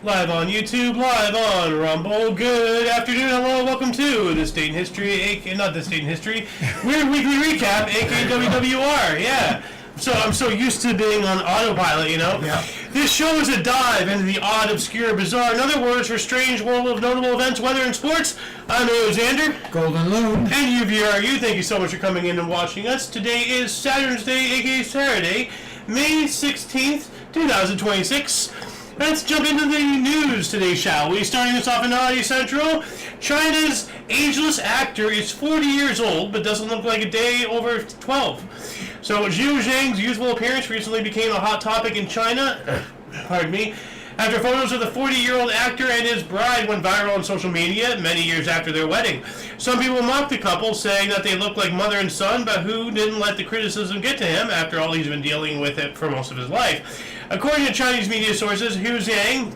Live on YouTube, live on Rumble. Good afternoon, hello, welcome to This Date in History, not This Date in History, Weird Weekly Recap AKA W.W.R. Yeah. So I'm so used to being on autopilot, you know? Yeah. This show is a dive into the odd, obscure, bizarre, in other words, for strange world of notable events, weather, and sports. I'm Alexander. Golden Loon. And UVRU, thank you so much for coming in and watching us. Today is Saturn's Day, aka Saturday, May 16th, 2026. Let's jump into the news today, shall we? Starting us off in Audio Central, China's ageless actor is 40 years old, but doesn't look like a day over 12. So Zhu Zhang's youthful appearance recently became a hot topic in China, pardon me, after photos of the 40-year-old actor and his bride went viral on social media many years after their wedding. Some people mocked the couple, saying that they looked like mother and son, but who didn't let the criticism get to him? After all, he's been dealing with it for most of his life. According to Chinese media sources, Zhu Zhang,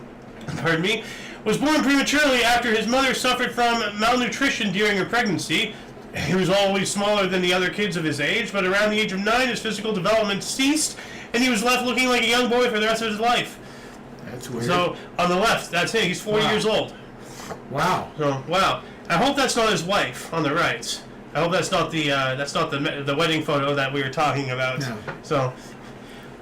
was born prematurely after his mother suffered from malnutrition during her pregnancy. He was always smaller than the other kids of his age, but around the age of 9, his physical development ceased, and he was left looking like a young boy for the rest of his life. That's weird. So, on the left, that's it. He's 40 years old. Wow. So, wow. I hope that's not his wife on the right. I hope that's not the wedding photo that we were talking about. No. So,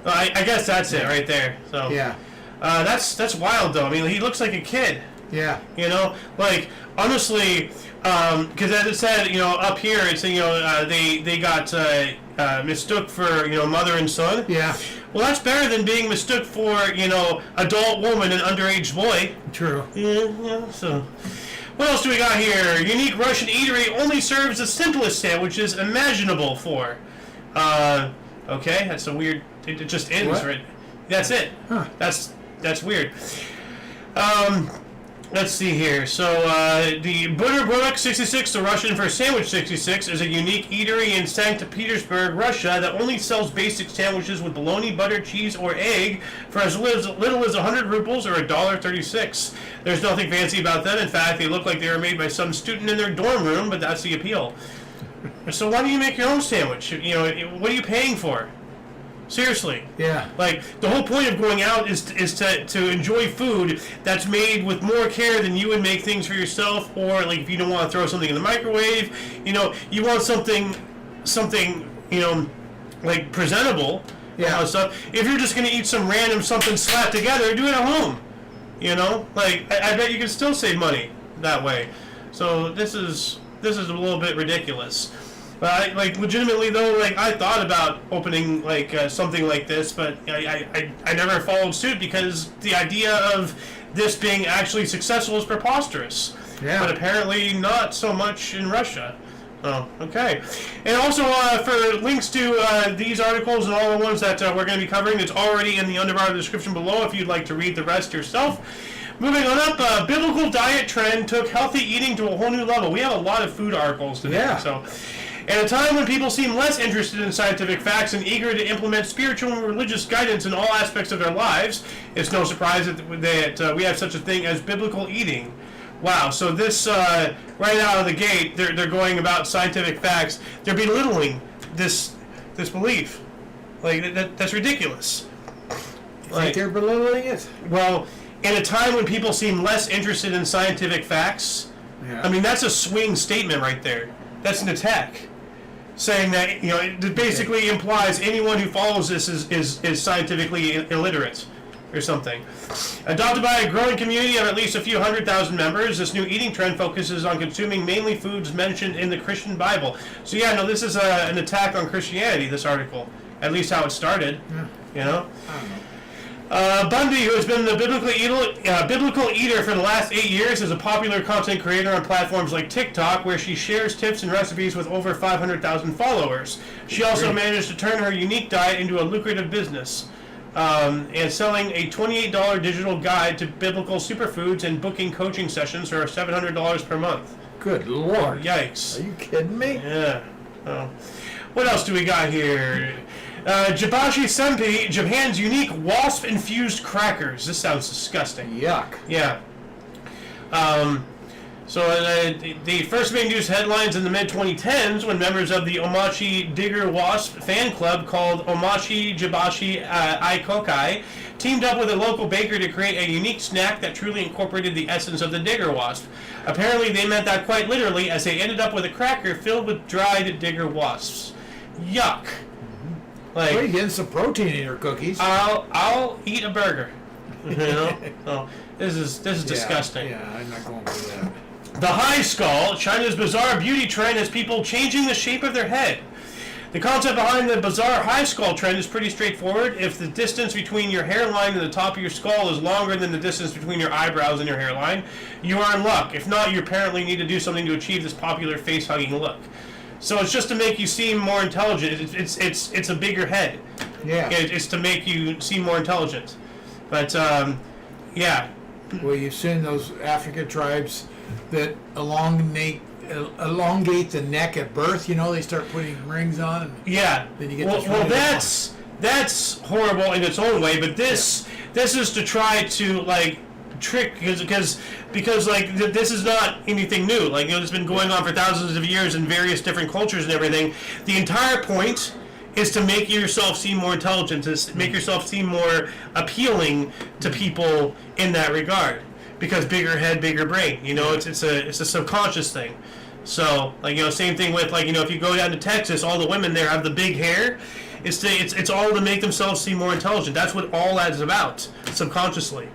I guess that's it right there. So, Yeah. That's wild though. I mean, he looks like a kid. Yeah. You know, like honestly, because as it said, you know, up here it's they got mistook for mother and son. Yeah. Well, that's better than being mistook for adult woman and underage boy. True. Yeah. So, what else do we got here? Unique Russian eatery only serves the simplest sandwiches imaginable for. Okay, that's a weird. It just ends What? right. That's it. Huh. That's weird. Let's see here. So, the Butterbrok 66, the Russian for Sandwich 66, is a unique eatery in St. Petersburg, Russia, that only sells basic sandwiches with bologna, butter, cheese, or egg for as little as 100 rubles or $1.36. There's nothing fancy about them. In fact, they look like they were made by some student in their dorm room, but that's the appeal. So why don't you make your own sandwich? What are you paying for? Seriously. Yeah. Like, the whole point of going out is to enjoy food that's made with more care than you would make things for yourself, or, like, if you don't want to throw something in the microwave, you want something, like, presentable. Yeah. All that stuff. If you're just going to eat some random something slapped together, do it at home. Like, I bet you can still save money that way. So, this is a little bit ridiculous. But legitimately though, I thought about opening something like this, but I never followed suit because the idea of this being actually successful is preposterous. Yeah. But apparently not so much in Russia. Oh, okay. And also for links to these articles and all the ones that we're going to be covering, it's already in the underbar description below if you'd like to read the rest yourself. Moving on up, biblical diet trend took healthy eating to a whole new level. We have a lot of food articles today. Yeah. So, at a time when people seem less interested in scientific facts and eager to implement spiritual and religious guidance in all aspects of their lives, it's no surprise that we have such a thing as biblical eating. Wow, so this, right out of the gate, they're going about scientific facts. They're belittling this belief. That's ridiculous. Like they're belittling it? Well, in a time when people seem less interested in scientific facts, Yeah. I mean, that's a swing statement right there. That's an attack. Saying that, it basically implies anyone who follows this is scientifically illiterate or something. Adopted by a growing community of at least a few 100,000 members, this new eating trend focuses on consuming mainly foods mentioned in the Christian Bible. So yeah, no, this is an attack on Christianity, this article. At least how it started. Yeah. I don't know. Bundy, who has been the biblical eater for the last 8 years, is a popular content creator on platforms like TikTok, where she shares tips and recipes with over 500,000 followers. She also managed to turn her unique diet into a lucrative business, and selling a $28 digital guide to biblical superfoods and booking coaching sessions for $700 per month. Good Lord. Yikes. Are you kidding me? Yeah. Oh. What else do we got here? Jibashi Senpai, Japan's unique Wasp-Infused crackers. This sounds disgusting. Yuck. Yeah. So the first made news headlines in the mid-2010s when members of the Omachi Digger Wasp fan club called Omachi Jibashi Aikokai teamed up with a local baker to create a unique snack that truly incorporated the essence of the digger wasp. Apparently they meant that quite literally, as they ended up with a cracker filled with dried digger wasps. Yuck. Like, well, you're getting some protein in your cookies. I'll eat a burger. You know? So this is disgusting. Yeah, I'm not going for that. The high skull, China's bizarre beauty trend, has people changing the shape of their head. The concept behind the bizarre high skull trend is pretty straightforward. If the distance between your hairline and the top of your skull is longer than the distance between your eyebrows and your hairline, you are in luck. If not, you apparently need to do something to achieve this popular face-hugging look. So it's just to make you seem more intelligent. It's a bigger head. Yeah. It's to make you seem more intelligent. But, yeah. Well, you've seen those African tribes that elongate the neck at birth. You know, they start putting rings on. And yeah. Then you get well, that's horrible in its own way. But this is to try to like trick because like this is not anything new. Like, you know, it's been going on for thousands of years in various different cultures and everything. The entire point is to make yourself seem more intelligent, to make yourself seem more appealing to people in that regard. Because bigger head, bigger brain. You know, it's a subconscious thing. So, like, you know, same thing with, like, you know, if you go down to Texas, all the women there have the big hair. It's all to make themselves seem more intelligent. That's what all that is about, subconsciously.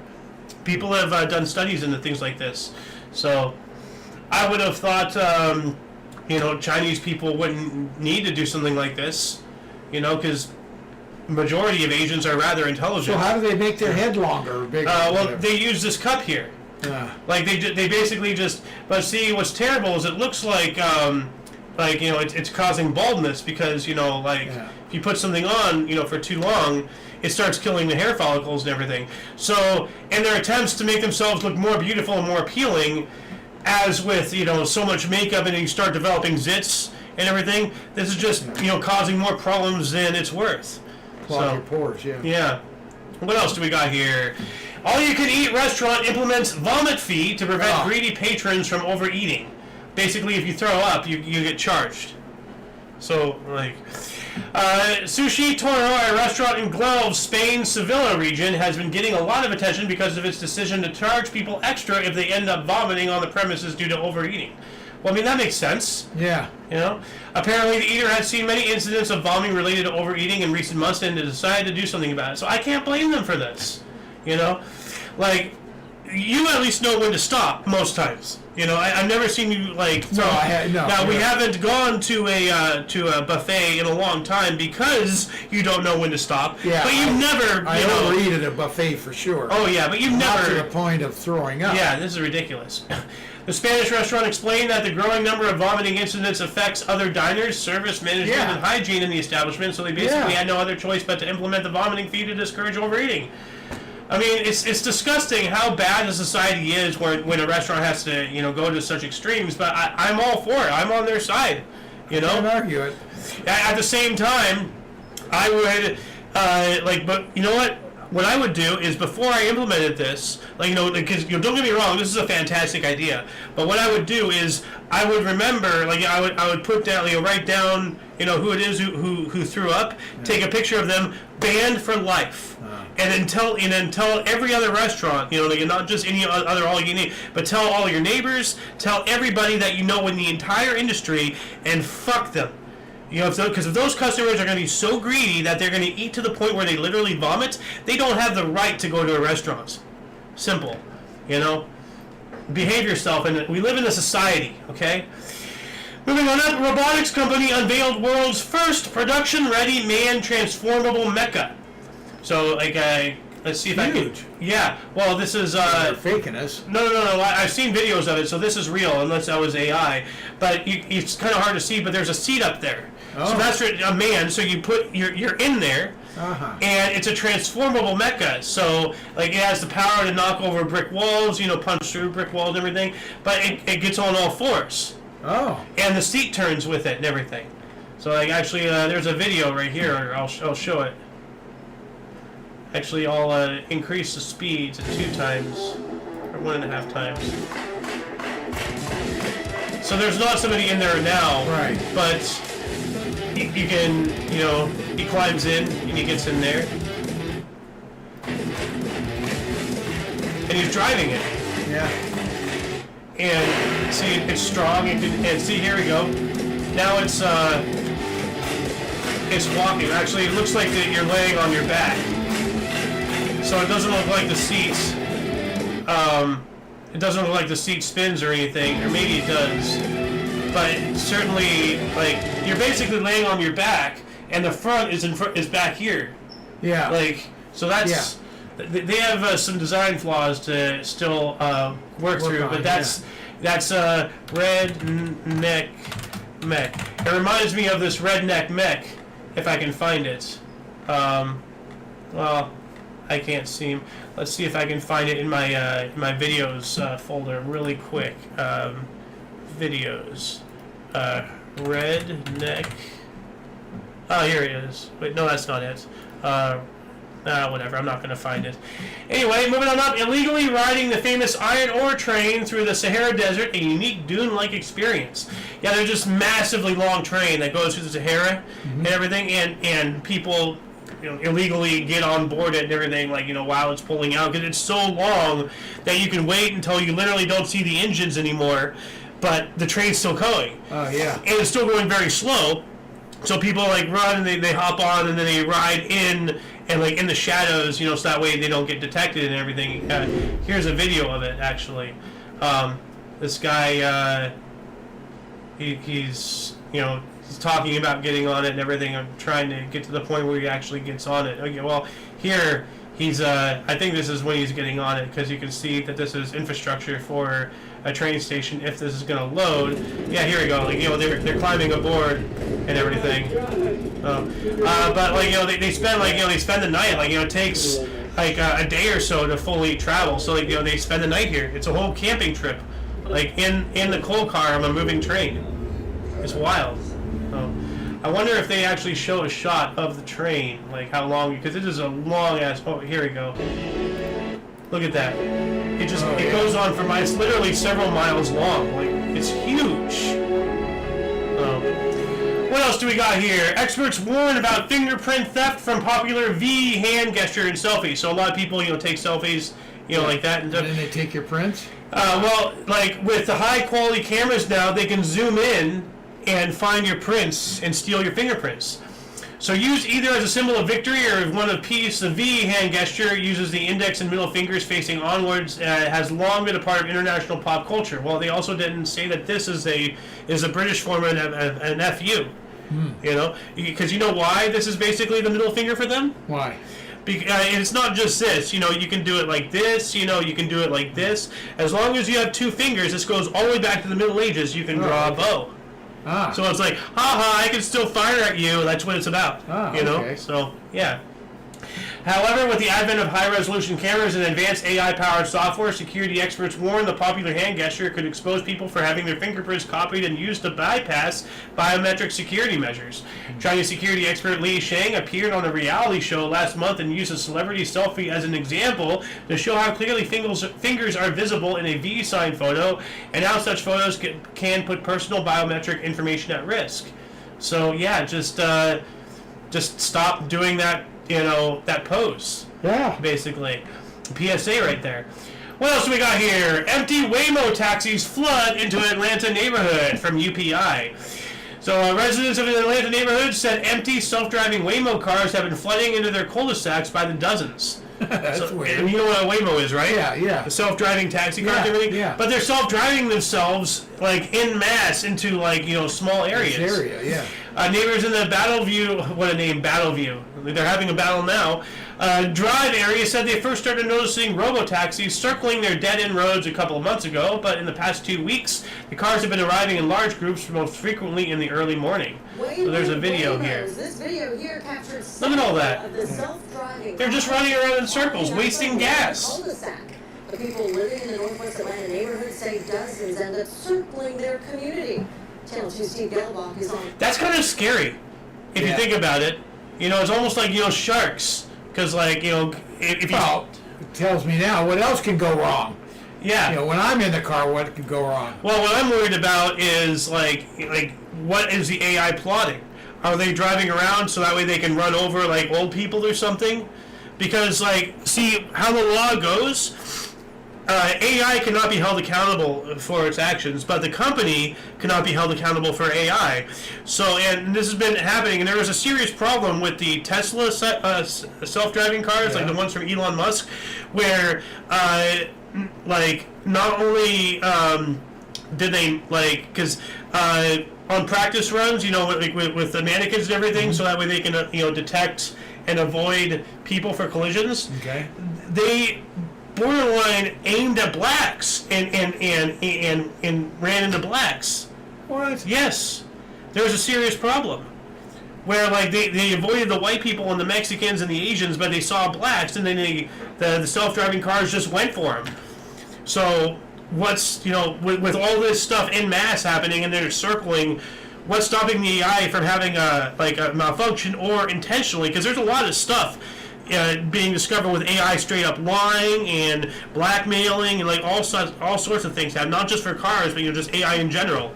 People have done studies into things like this. So, I would have thought, you know, Chinese people wouldn't need to do something like this. You know, because majority of Asians are rather intelligent. So how do they make their head longer or bigger? Well, they use this cup here. Like they basically just. But see, what's terrible is it looks like you know, it's causing baldness because, you know, like if you put something on, you know, for too long, it starts killing the hair follicles and everything. So in their attempts to make themselves look more beautiful and more appealing, as with, you know, so much makeup and you start developing zits and everything, this is just, you know, causing more problems than it's worth. Clog your pores, yeah. Yeah. What else do we got here? All-you-can-eat restaurant implements vomit fee to prevent greedy patrons from overeating. Basically, if you throw up, you get charged. So, like... Sushi Toro, a restaurant in Guelph, Spain's Sevilla region, has been getting a lot of attention because of its decision to charge people extra if they end up vomiting on the premises due to overeating. Well, I mean, that makes sense. Yeah. You know? Apparently, the eater has seen many incidents of vomiting related to overeating in recent months and decided to do something about it. So I can't blame them for this. You know? Like, you at least know when to stop most times. You know, I've never seen you, like... No, Now, we haven't gone to a buffet in a long time because you don't know when to stop. Yeah, but you've never, I overeat at a buffet for sure. Oh, yeah, but you've never... Not to the point of throwing up. Yeah, this is ridiculous. The Spanish restaurant explained that the growing number of vomiting incidents affects other diners, service management, and hygiene in the establishment, so they basically had no other choice but to implement the vomiting fee to discourage overeating. I mean, it's disgusting how bad the society is when a restaurant has to, you know, go to such extremes, but I'm all for it. I'm on their side, you know? I can't argue it. At the same time, I would, but you know what? What I would do is before I implemented this, like, you know, because, you know, don't get me wrong, this is a fantastic idea. But what I would do is I would remember, like, I would put down, you know, write down, you know, who it is who threw up, take a picture of them, banned for life, and then tell every other restaurant, you know, like, not just any other all you need, but tell all your neighbors, tell everybody that you know in the entire industry, and fuck them. You know, because if those customers are going to be so greedy that they're going to eat to the point where they literally vomit, they don't have the right to go to a restaurant. Simple. You know? Behave yourself, and we live in a society, okay? Moving on up, robotics company unveiled world's first production-ready man-transformable mecha. So, like, let's see if I can... Yeah. Well, this is... They're faking us. No. I've seen videos of it, so this is real, unless that was AI. But it's kind of hard to see, but there's a seat up there. Oh. So that's a man, so you put... You're in there, and it's a transformable mecha. So, like, it has the power to knock over brick walls, you know, punch through brick walls and everything. But it gets on all fours. Oh. And the seat turns with it and everything. So, like, actually, there's a video right here. I'll show it. Actually, I'll increase the speed to 2 times, or 1.5 times. So there's not somebody in there now. Right. But you can, he climbs in and he gets in there. And he's driving it. Yeah. And see, it's strong. And see, here we go. Now it's walking. Actually, it looks like that you're laying on your back. So it doesn't look like the seats. It doesn't look like the seat spins or anything, or maybe it does. But certainly, like, you're basically laying on your back, and the front is back here. Yeah. Like, so that's. Yeah. They have some design flaws to still work through, on, but that's redneck mech. It reminds me of this redneck mech, if I can find it. Well, I can't see. Let's see if I can find it in my videos folder really quick. Videos, redneck. Oh, here it is. Wait, no, that's not it. Whatever, I'm not going to find it. Anyway, moving on up. Illegally riding the famous iron ore train through the Sahara Desert, a unique dune-like experience. Yeah, they're just massively long train that goes through the Sahara and everything, and people illegally get on board it and everything, like, while it's pulling out, because it's so long that you can wait until you literally don't see the engines anymore, but the train's still going. Oh, yeah. And it's still going very slow. So people like run and they hop on and then they ride in and like in the shadows, so that way they don't get detected and everything. Here's a video of it actually. This guy, he's talking about getting on it and everything. I'm trying to get to the point where he actually gets on it. Okay, well here he's. I think this is when he's getting on it because you can see that this is infrastructure for a train station if this is going to load. Yeah, here we go. Like, they're climbing aboard and everything. But like, they spend they spend the night. Like, it takes like a day or so to fully travel. So like, they spend the night here. It's a whole camping trip, like in the coal car on a moving train. It's wild. I wonder if they actually show a shot of the train, like how long, because it is a long ass. Oh, here we go. Look at that. It just it goes on for miles. It's literally several miles long. Like, it's huge. What else do we got here? Experts warn about fingerprint theft from popular V hand gesture in selfies. So a lot of people, take selfies, like that. And then they take your prints? Well, like with the high quality cameras now, they can zoom in and find your prints and steal your fingerprints. So used either as a symbol of victory or one of peace, the V hand gesture uses the index and middle fingers facing onwards. Has long been a part of international pop culture. Well, they also didn't say that this is a British form of an FU. Because you know why this is basically the middle finger for them? Why? And it's not just this. You can do it like this. You can do it like this. As long as you have two fingers, this goes all the way back to the Middle Ages. You can draw a bow. Ah. So it's like, haha, I can still fire at you. That's what it's about. Okay. So, yeah. However, with the advent of high-resolution cameras and advanced AI-powered software, security experts warn the popular hand gesture could expose people for having their fingerprints copied and used to bypass biometric security measures. Chinese security expert Li Sheng appeared on a reality show last month and used a celebrity selfie as an example to show how clearly fingers are visible in a V sign photo and how such photos can put personal biometric information at risk. So, yeah, just stop doing that. That pose. Yeah. Basically. PSA right there. What else do we got here? Empty Waymo taxis flood into Atlanta neighborhood from UPI. So residents of an Atlanta neighborhood said empty self-driving Waymo cars have been flooding into their cul-de-sacs by the dozens. That's weird. And you know what a Waymo is, right? Yeah. The self-driving taxi cars and everything. Yeah. But they're self-driving themselves, like, en masse into, like, small areas. This area, yeah. Neighbors in the Battleview, what a name, Battleview. They're having a battle now. Drive area said they first started noticing robo-taxis circling their dead-end roads a couple of months ago, but in the past 2 weeks, the cars have been arriving in large groups, most frequently in the early morning. So there's a video here. This video here captured look at all that. The self-driving they're just running around in circles, wasting gas. The people living in the Northwest Atlanta neighborhood say dozens end up circling their community. Channel 2 Steve Gelbach is on. That's kind of scary, if you think about it. It's almost like, sharks. Because, like, if you... Well, it tells me now what else can go wrong. Yeah. You know, when I'm in the car, what could go wrong? Well, what I'm worried about is like what is the AI plotting? Are they driving around so that way they can run over like old people or something? Because like, see how the law goes. AI cannot be held accountable for its actions, but the company cannot be held accountable for AI. So, and this has been happening, and there was a serious problem with the Tesla self-driving cars, like the ones from Elon Musk, where, like, not only did they, like, because on practice runs, you know, with the mannequins and everything, so that way they can, you know, detect and avoid people for collisions. Okay. They borderline aimed at blacks and ran into blacks. What? Yes. There was a serious problem. Where like they avoided the white people and the Mexicans and the Asians, but they saw blacks, and then the self-driving cars just went for them. So what's, you know, with all this stuff in mass happening and they're circling, what's stopping the AI from having a malfunction or intentionally? Because there's a lot of stuff being discovered with AI straight up lying and blackmailing and like all sorts of things happen, not just for cars, but you know, just AI in general,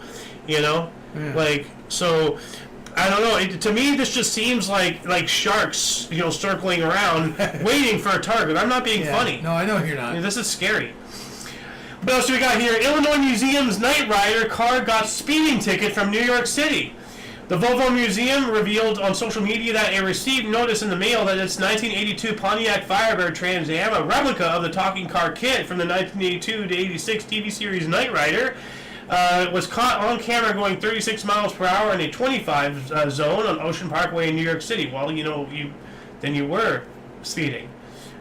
you know. Like, so I don't know, to me this just seems like sharks, you know, circling around waiting for a target. I'm not being funny. No, I know you're not. I mean, this is scary. What else do we got here? Illinois Museum's Night Rider car got speeding ticket from New York City. The Volvo Museum revealed on social media that it received notice in the mail that its 1982 Pontiac Firebird Trans Am, a replica of the talking car kit from the 1982 to 86 TV series Night Rider, was caught on camera going 36 miles per hour in a 25 zone on Ocean Parkway in New York City. Well, you know, you were speeding.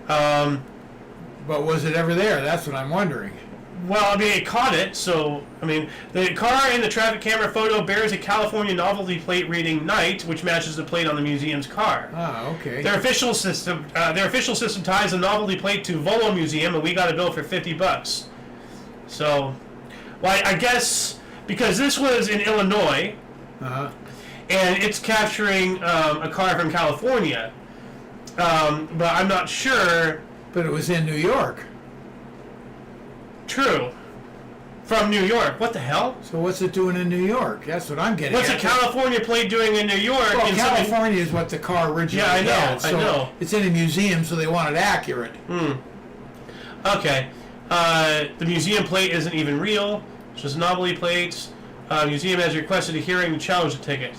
But was it ever there? That's what I'm wondering. Well, I mean, it caught it, so, I mean, the car in the traffic camera photo bears a California novelty plate reading Night, which matches the plate on the museum's car. Ah, okay. Their official system ties the novelty plate to Volvo Museum, and we got a bill for $50. So, well, I guess, because this was in Illinois, and it's capturing a car from California, but I'm not sure. But it was in New York. True. From New York. What the hell? So what's it doing in New York? That's what I'm getting What's at. a California plate doing in New York? Well, California is what the car originally Yeah, I know, had. So I know. it's in a museum, so they want it accurate. Okay. The museum plate isn't even real. It's just novelty plates. Museum has requested a hearing to challenge the ticket.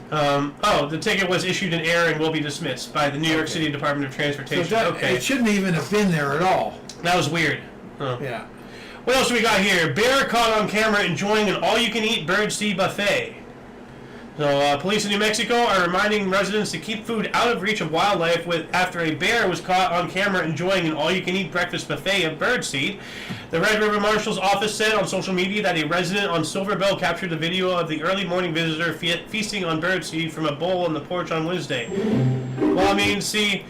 The ticket was issued in error and will be dismissed by the New York City Department of Transportation. So that, okay. it shouldn't even have been there at all. That was weird. Huh. Yeah. What else do we got here? Bear caught on camera enjoying an all-you-can-eat birdseed buffet. So, police in New Mexico are reminding residents to keep food out of reach of wildlife after a bear was caught on camera enjoying an all-you-can-eat breakfast buffet of birdseed. The Red River Marshal's office said on social media that a resident on Silver Bell captured the video of the early morning visitor feasting on birdseed from a bowl on the porch on Wednesday. Well, I mean, see...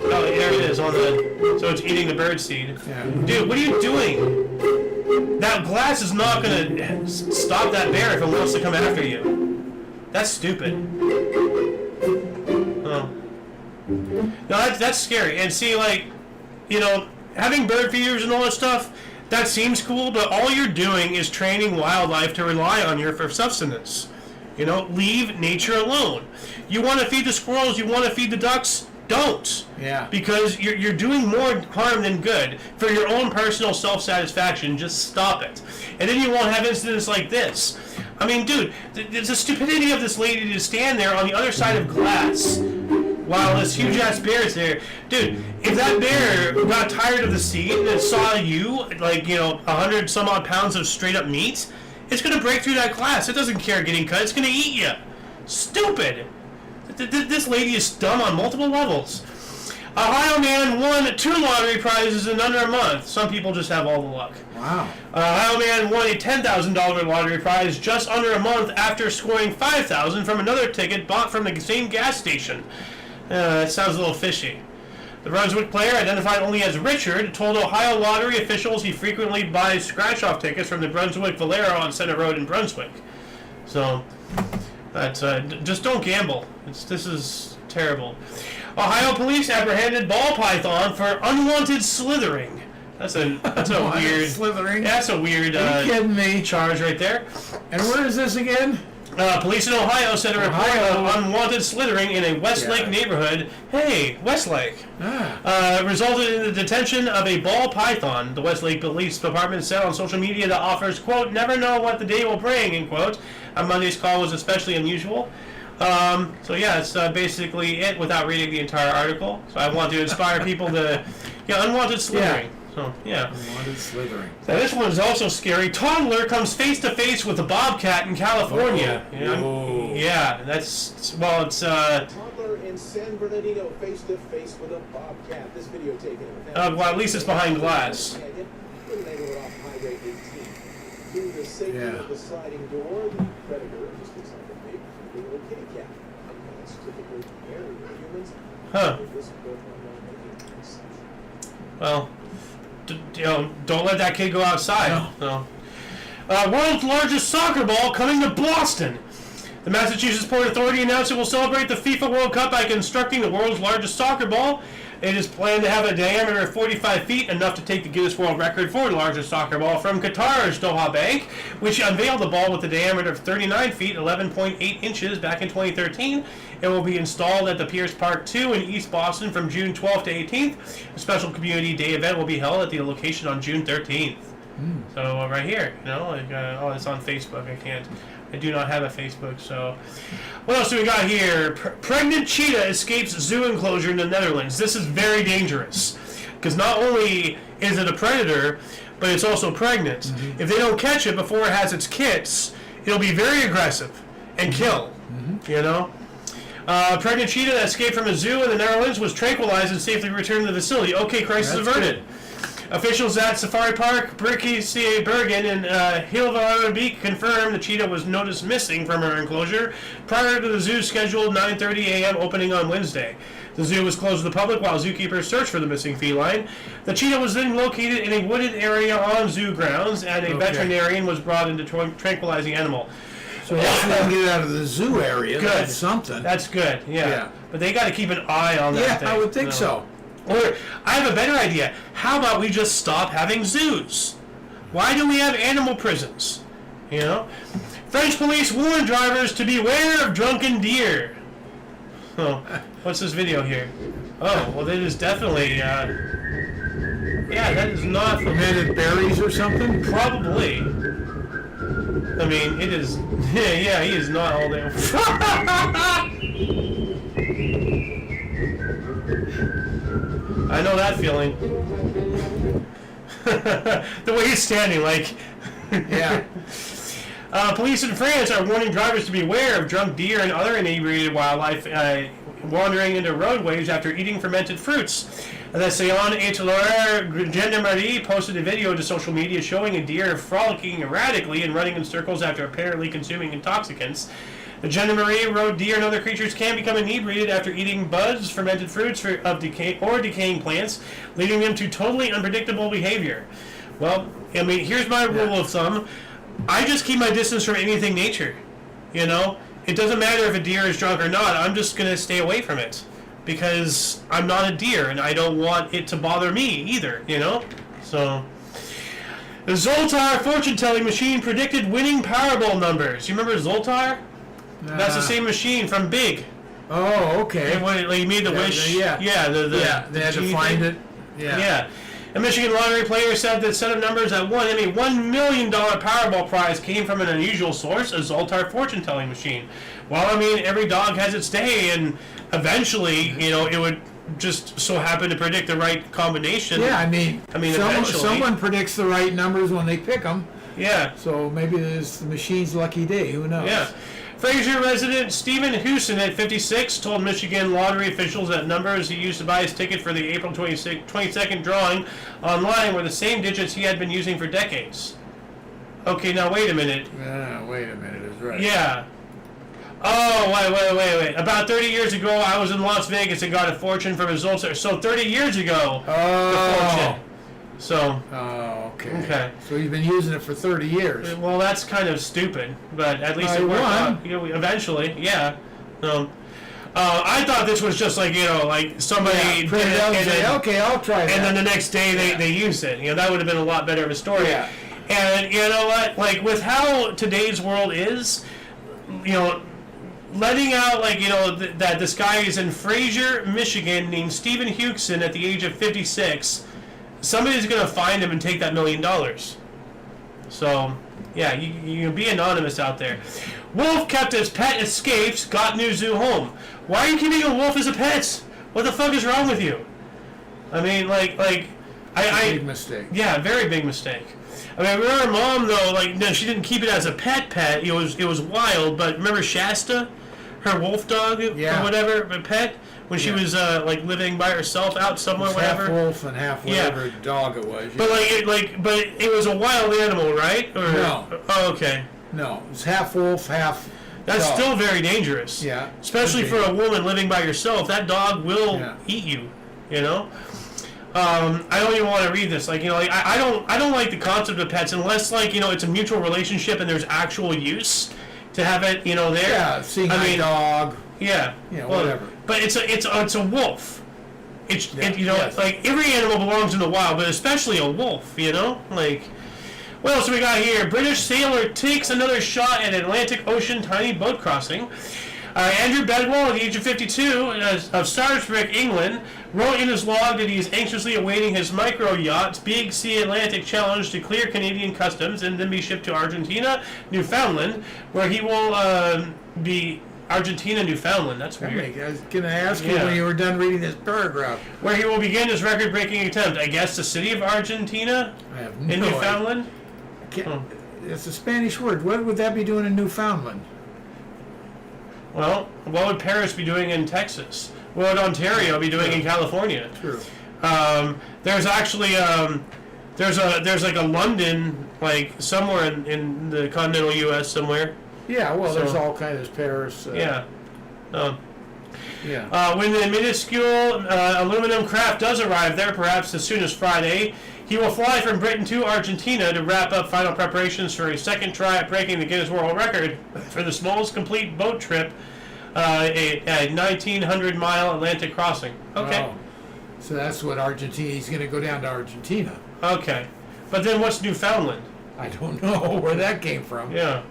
Oh, there it is on the... So it's eating the birdseed. Yeah. Dude, what are you doing? That glass is not going to stop that bear if it wants to come after you. That's stupid. Oh. No, that's scary. And see, like, you know, having bird feeders and all that stuff, that seems cool, but all you're doing is training wildlife to rely on you for subsistence. You know, leave nature alone. You want to feed the squirrels, you want to feed the ducks, don't. Yeah. Because you're doing more harm than good. For your own personal self-satisfaction, just stop it. And then you won't have incidents like this. I mean, dude, there's the stupidity of this lady to stand there on the other side of glass while this huge-ass bear is there. Dude, if that bear got tired of the seed and saw you, like, you know, 100 some odd pounds of straight-up meat, it's going to break through that glass. It doesn't care getting cut. It's going to eat you. Stupid. This lady is dumb on multiple levels. Ohio man won 2 lottery prizes in under a month. Some people just have all the luck. Wow. Ohio man won a $10,000 lottery prize just under a month after scoring $5,000 from another ticket bought from the same gas station. That sounds a little fishy. The Brunswick player, identified only as Richard, told Ohio lottery officials he frequently buys scratch-off tickets from the Brunswick Valero on Center Road in Brunswick. So, that's just don't gamble. This is terrible. Ohio police apprehended ball python for unwanted slithering. That's a weird Slithering. That's a weird Are you kidding me? charge right there. And where is this again? Police in Ohio said a report Ohio. of unwanted slithering in a Westlake neighborhood. Hey, Westlake. Resulted in the detention of a ball python. The Westlake Police Department said on social media that offers, quote, never know what the day will bring, end quote. Monday's call was especially unusual. So yeah, it's basically it without reading the entire article. So I want to inspire people to, unwanted slithering. So, yeah. Unwanted slithering. Now, this one's also scary. Toddler comes face to face with a bobcat in California. Whoa. Yeah, it's Toddler in San Bernardino face to face with a bobcat. This video taken. well, at least it's behind glass. Highway 18. Through the safety of the sliding door, the predator, just looks like a big little kitty cat. It's typically airy humans. Huh. Well, don't let that kid go outside. No. World's largest soccer ball coming to Boston. The Massachusetts Port Authority announced it will celebrate the FIFA World Cup by constructing the world's largest soccer ball. It is planned to have a diameter of 45 feet, enough to take the Guinness World Record for the largest soccer ball from Qatar's Doha Bank, which unveiled the ball with a diameter of 39 feet, 11.8 inches back in 2013. It will be installed at the Pierce Park 2 in East Boston from June 12th to 18th. A special community day event will be held at the location on June 13th. So right here, it's on Facebook. I do not have a Facebook, so... What else do we got here? Pregnant cheetah escapes zoo enclosure in the Netherlands. This is very dangerous, because not only is it a predator, but it's also pregnant. Mm-hmm. If they don't catch it before it has its kits, it'll be very aggressive and kill, Pregnant cheetah that escaped from a zoo in the Netherlands was tranquilized and safely returned to the facility. Okay, crisis averted. Officials at Safari Park, Bergen and Hilvarenbeek confirmed the cheetah was noticed missing from her enclosure prior to the zoo's scheduled 9:30 a.m. opening on Wednesday. The zoo was closed to the public while zookeepers searched for the missing feline. The cheetah was then located in a wooded area on zoo grounds, and a veterinarian was brought in to tranquilize the animal. So hopefully they can get it out of the zoo area. Good. That's something. That's good, yeah. But they got to keep an eye on that thing. Yeah, I would think so. Or, I have a better idea. How about we just stop having zoos? Why do we have animal prisons? French police warn drivers to beware of drunken deer. Oh, what's this video here? Oh, well, that is definitely, that is not fermented berries or something? Probably. I mean, it is, he is not all there. I know that feeling. The way he's standing, police in France are warning drivers to beware of drunk deer and other inebriated wildlife wandering into roadways after eating fermented fruits. The Saint-Étienne Gendarmerie posted a video to social media showing a deer frolicking erratically and running in circles after apparently consuming intoxicants. The Gendarmerie wrote deer and other creatures can become inebriated after eating buds, fermented fruits, decaying plants, leading them to totally unpredictable behavior. Well, I mean, here's my rule of thumb. I just keep my distance from anything nature. It doesn't matter if a deer is drunk or not. I'm just going to stay away from it because I'm not a deer and I don't want it to bother me either, So... The Zoltar fortune-telling machine predicted winning Powerball numbers. You remember Zoltar? That's the same machine from Big. Oh, okay. He made the wish. They had to find it. Yeah. A Michigan lottery player said that set of numbers that won him a $1 million Powerball prize came from an unusual source, a Zoltar fortune-telling machine. Well, I mean, every dog has its day, and eventually, it would just so happen to predict the right combination. Yeah, I mean eventually. Someone predicts the right numbers when they pick them. Yeah. So maybe it's the machine's lucky day. Who knows? Yeah. Fraser resident Stephen Houston at 56 told Michigan lottery officials that numbers he used to buy his ticket for the April 22nd drawing online were the same digits he had been using for decades. Okay, now wait a minute. Wait a minute is right. Yeah. Oh, wait. About 30 years ago, I was in Las Vegas and got a fortune from results there. So 30 years ago, the fortune. So. Oh, okay. Okay. So you've been using it for 30 years. Well, that's kind of stupid, but at least it worked out. Eventually, yeah. I thought this was just like, like somebody print it out and say, okay, I'll try that. and then the next day they use it. That would have been a lot better of a story. Yeah. And you know what? Like with how today's world is, letting out that this guy is in Fraser, Michigan, named Stephen Hughson at the age of 56. Somebody's gonna find him and take that $1 million. So, yeah, you can be anonymous out there. Wolf kept as pet escapes, got new zoo home. Why are you keeping a wolf as a pet? What the fuck is wrong with you? I mean, big mistake. Yeah, very big mistake. I mean, I remember Mom though, no, she didn't keep it as a pet. It was wild, but remember Shasta, her wolf dog or whatever, a pet, when she was living by herself out somewhere, whatever. Half wolf and half whatever dog it was. But but it was a wild animal, right? Or, no. Oh, okay. No, it's half wolf, half. That's dog. still very dangerous. Yeah. Especially for a woman living by yourself, that dog will eat you. I don't even want to read this. I don't like the concept of pets unless it's a mutual relationship and there's actual use to have it there. Yeah, seeing a dog. Yeah. Whatever. But it's a wolf. It's yes. Every animal belongs in the wild, but especially a wolf. What else do we got here? British sailor takes another shot at Atlantic Ocean tiny boat crossing. Andrew Bedwell, at the age of 52, of Sarswick, England, wrote in his log that he is anxiously awaiting his micro-yacht's Big Sea Atlantic Challenge to clear Canadian customs and then be shipped to Argentina, Newfoundland, where he will be... Argentina, Newfoundland, that's weird. I was going to ask you when you were done reading this paragraph. Where he will begin his record-breaking attempt. I guess the city of Argentina? I have in Newfoundland? It's a Spanish word. What would that be doing in Newfoundland? Well, what would Paris be doing in Texas? What would Ontario be doing in California? True. There's actually there's like a London somewhere in the continental U.S. somewhere. Yeah, well, there's all kinds of Paris. Yeah. Yeah. When the minuscule aluminum craft does arrive there, perhaps as soon as Friday, he will fly from Britain to Argentina to wrap up final preparations for a second try at breaking the Guinness World Record for the smallest complete boat trip, a 1,900-mile Atlantic crossing. Okay. Wow. So that's what Argentina. He's going to go down to Argentina. Okay. But then what's Newfoundland? I don't know where that came from. Yeah.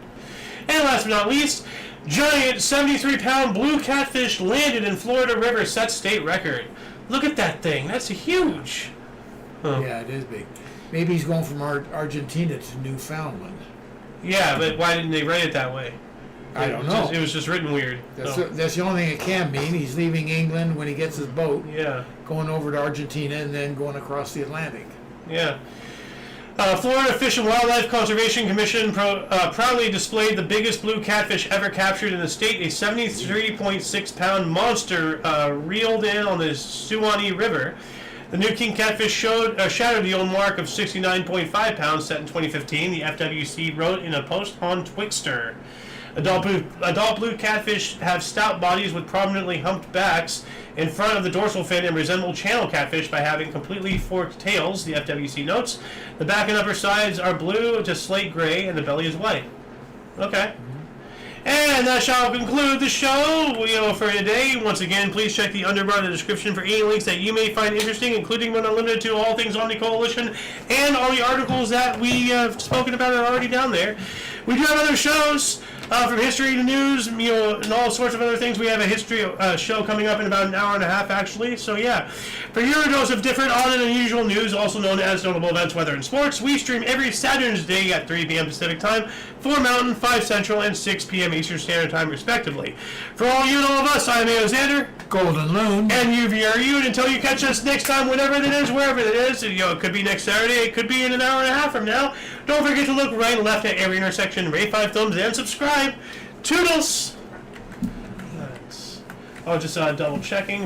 And last but not least, giant 73-pound blue catfish landed in Florida River, sets state record. Look at that thing. That's huge. Huh. Yeah, it is big. Maybe he's going from Argentina to Newfoundland. Yeah, but why didn't they write it that way? I don't know. It was just written weird. That's the only thing it can mean. He's leaving England when he gets his boat. Yeah. Going over to Argentina and then going across the Atlantic. Yeah. Florida Fish and Wildlife Conservation Commission proudly displayed the biggest blue catfish ever captured in the state, a 73.6-pound monster reeled in on the Suwannee River. The new king catfish shattered the old mark of 69.5 pounds set in 2015, the FWC wrote in a post on Twixter. Adult blue catfish have stout bodies with prominently humped backs in front of the dorsal fin and resemble channel catfish by having completely forked tails, the FWC notes. The back and upper sides are blue to slate gray, and the belly is white. Okay. And that shall conclude the show for today. Once again, please check the underbar in the description for any links that you may find interesting, including but not limited to all things Omni Coalition, and all the articles that we have spoken about are already down there. We do have other shows. From history to news, and all sorts of other things. We have a history show coming up in about an hour and a half, actually. So, yeah. For your dose of different, odd, and unusual news, also known as notable events, weather, and sports, we stream every Saturday at 3 p.m. Pacific Time, 4 Mountain, 5 Central, and 6 p.m. Eastern Standard Time, respectively. For all you and all of us, I'm Alexander. Golden Loon. And UVRU. And until you catch us next time, whenever it is, wherever it is, it could be next Saturday, it could be in an hour and a half from now. Don't forget to look right and left at every intersection, rate 5 thumbs, and subscribe. Toodles! Just double checking.